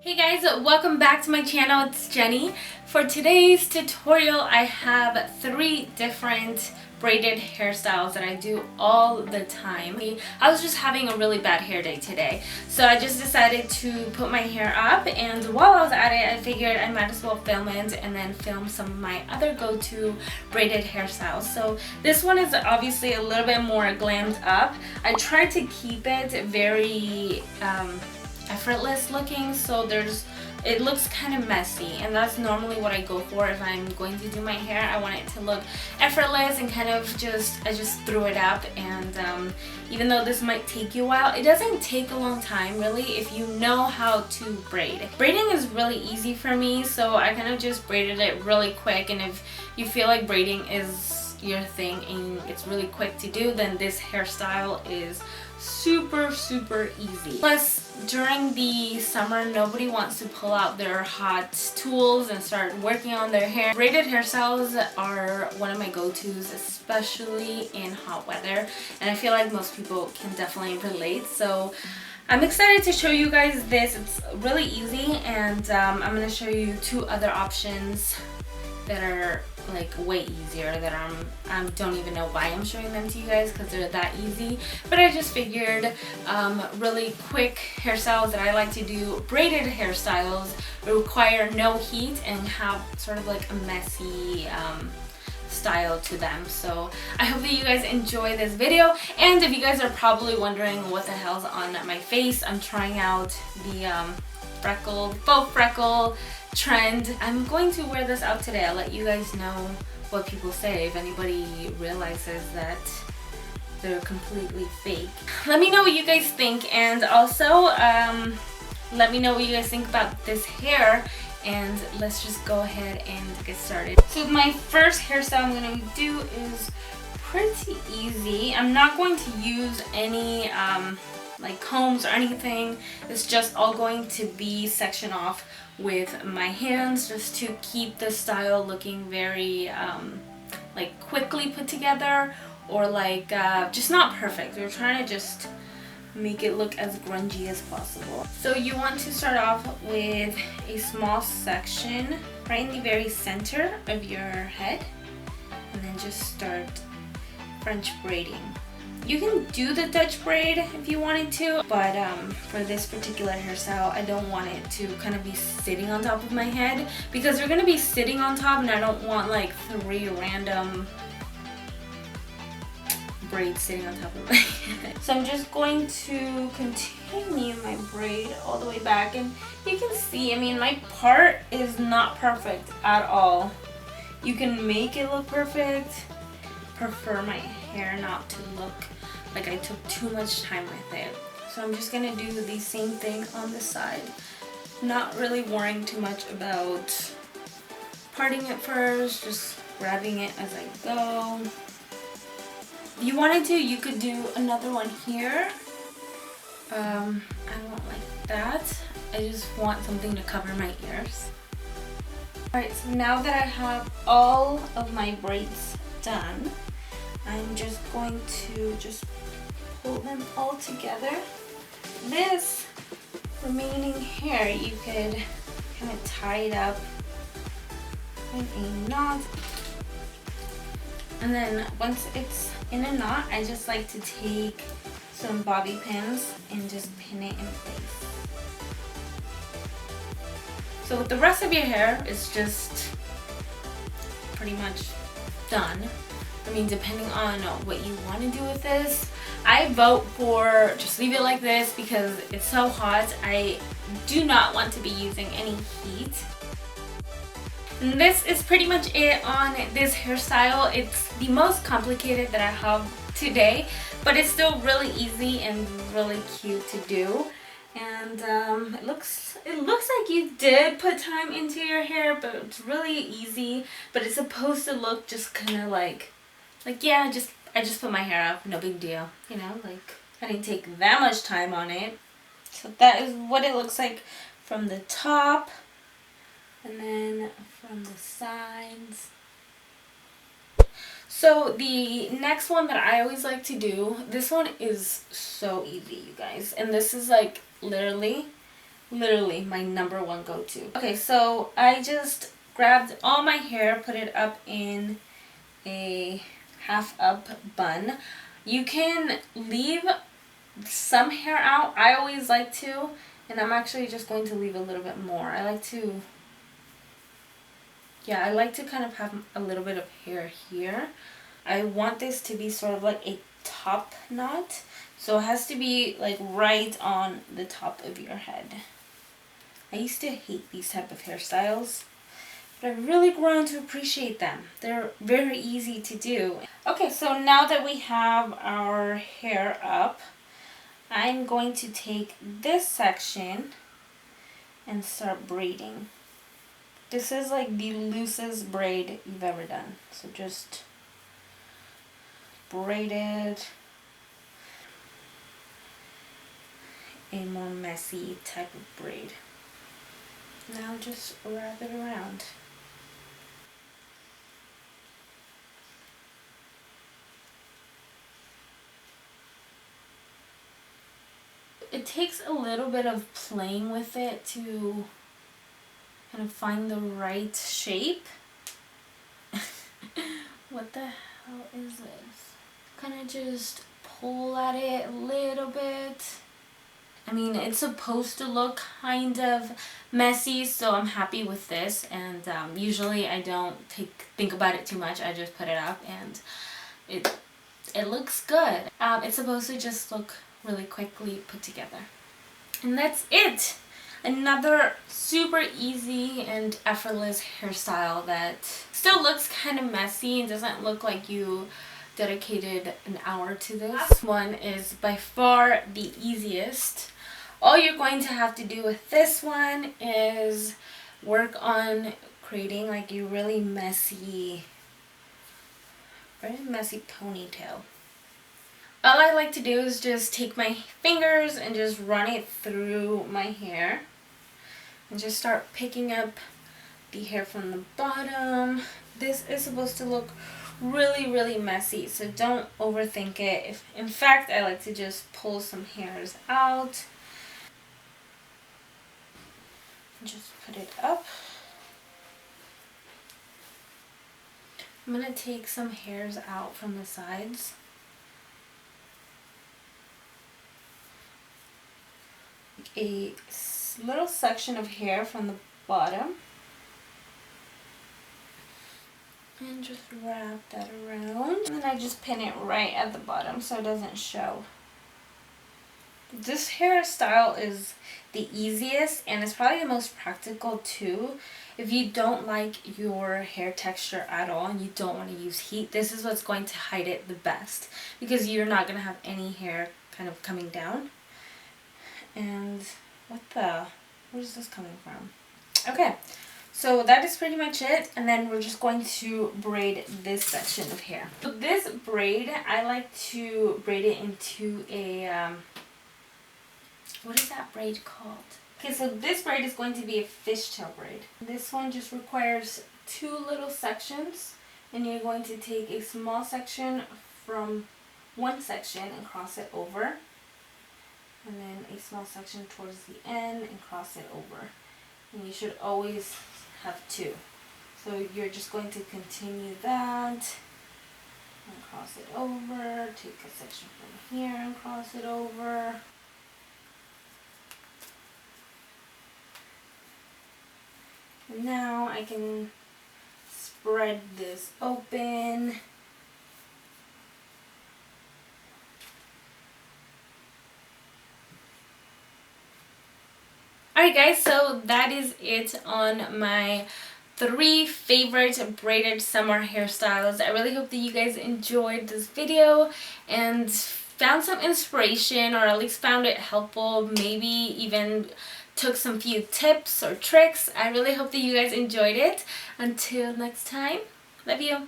Hey guys, welcome back to my channel. It's Jenny. For today's tutorial, I have 3 different braided hairstyles that I do all the time. I was just having a really bad hair day today, so I just decided to put my hair up, and while I was at it, I figured I might as well film it and then film some of my other go-to braided hairstyles. So this one is obviously a little bit more glammed up. I tried to keep it very effortless looking, so it looks kind of messy, and that's normally what I go for if I'm going to do my hair. I want it to look effortless and kind of I just threw it up, and even though this might take you a while, it doesn't take a long time really if you know how to braid. Braiding is really easy for me, so I kind of just braided it really quick, and if you feel like braiding is your thing and it's really quick to do, then this hairstyle is super easy. Plus, during the summer, nobody wants to pull out their hot tools and start working on their hair. Braided hairstyles are one of my go-tos, especially in hot weather, and I feel like most people can definitely relate. So I'm excited to show you guys this. It's really easy, and I'm going to show you 2 other options that are like way easier that I don't even know why I'm showing them to you guys, because they're that easy. But I just figured really quick hairstyles that I like to do, braided hairstyles, require no heat and have sort of like a messy style to them. So I hope that you guys enjoy this video, and if you guys are probably wondering what the hell's on my face, I'm trying out the faux freckle trend. I'm going to wear this out today. I'll let you guys know what people say if anybody realizes that they're completely fake. Let me know what you guys think, and also let me know what you guys think about this hair, and let's just go ahead and get started. So my first hairstyle I'm going to do is pretty easy. I'm not going to use any like combs or anything. It's just all going to be section off with my hands, just to keep the style looking very like quickly put together, or like just not perfect. We're trying to just make it look as grungy as possible. So you want to start off with a small section right in the very center of your head, and then just start French braiding. You can do the Dutch braid if you wanted to, but for this particular hairstyle, I don't want it to kind of be sitting on top of my head, because they're going to be sitting on top, and I don't want like 3 random braids sitting on top of my head. So I'm just going to continue my braid all the way back, and you can see, I mean, my part is not perfect at all. You can make it look perfect. Prefer my hair not to look like I took too much time with it. So I'm just gonna do the same thing on the side. Not really worrying too much about parting it first, just grabbing it as I go. If you wanted to, you could do another one here. I don't like that. I just want something to cover my ears. Alright, so now that I have all of my braids done, I'm just going to just pull them all together. This remaining hair, you could kind of tie it up in a knot, and then once it's in a knot, I just like to take some bobby pins and just pin it in place. So with the rest of your hair, it's just pretty much done. I mean, depending on what you want to do with this, I vote for just leave it like this, because it's so hot. I do not want to be using any heat. And this is pretty much it on this hairstyle. It's the most complicated that I have today, but it's still really easy and really cute to do. And it looks like you did put time into your hair, but it's really easy. But it's supposed to look just kind of like yeah, I just put my hair up, no big deal, you know, like I didn't take that much time on it. So that is what it looks like from the top, and then from the sides. So the next one that I always like to do, this one is so easy, you guys, and this is like literally literally my number one go-to. Okay, so I just grabbed all my hair, put it up in a half up bun. You can leave some hair out. I always like to, and I'm actually just going to leave a little bit more. I like to kind of have a little bit of hair here. I want this to be sort of like a top knot, so it has to be like right on the top of your head. I used to hate these type of hairstyles, but I've really grown to appreciate them. They're very easy to do. Okay, so now that we have our hair up, I'm going to take this section and start braiding. This is like the loosest braid you've ever done. So just braided, a more messy type of braid. Now just wrap it around. It takes a little bit of playing with it to kind of find the right shape. What the hell is this? Kind of just pull at it a little bit. I mean, it's supposed to look kind of messy, so I'm happy with this. And usually I don't think about it too much. I just put it up and it looks good. It's supposed to just look really quickly put together. And that's it! Another super easy and effortless hairstyle that still looks kind of messy and doesn't look like you dedicated an hour to this. This one is by far the easiest. All you're going to have to do with this one is work on creating like a very messy ponytail. All I like to do is just take my fingers and just run it through my hair and just start picking up the hair from the bottom. This is supposed to look really messy, so don't overthink it. In fact, I like to just pull some hairs out. Just put it up. I'm going to take some hairs out from the sides. A little section of hair from the bottom. And just wrap that around. And then I just pin it right at the bottom so it doesn't show. This hairstyle is the easiest and it's probably the most practical too. If you don't like your hair texture at all and you don't want to use heat, this is what's going to hide it the best, because you're not going to have any hair kind of coming down. And where is this coming from? Okay, so that is pretty much it, and then we're just going to braid this section of hair. So this braid, I like to braid it into a what is that braid called? Okay, so this braid is going to be a fishtail braid. This one just requires 2 little sections, and you're going to take a small section from one section and cross it over, and then a small section towards the end and cross it over. And you should always have 2. So you're just going to continue that and cross it over, take a section from here and cross it over. And now I can spread this open. Alright guys, so that is it on my 3 favorite braided summer hairstyles. I really hope that you guys enjoyed this video and found some inspiration, or at least found it helpful, maybe even took some few tips or tricks. I really hope that you guys enjoyed it. Until next time, love you.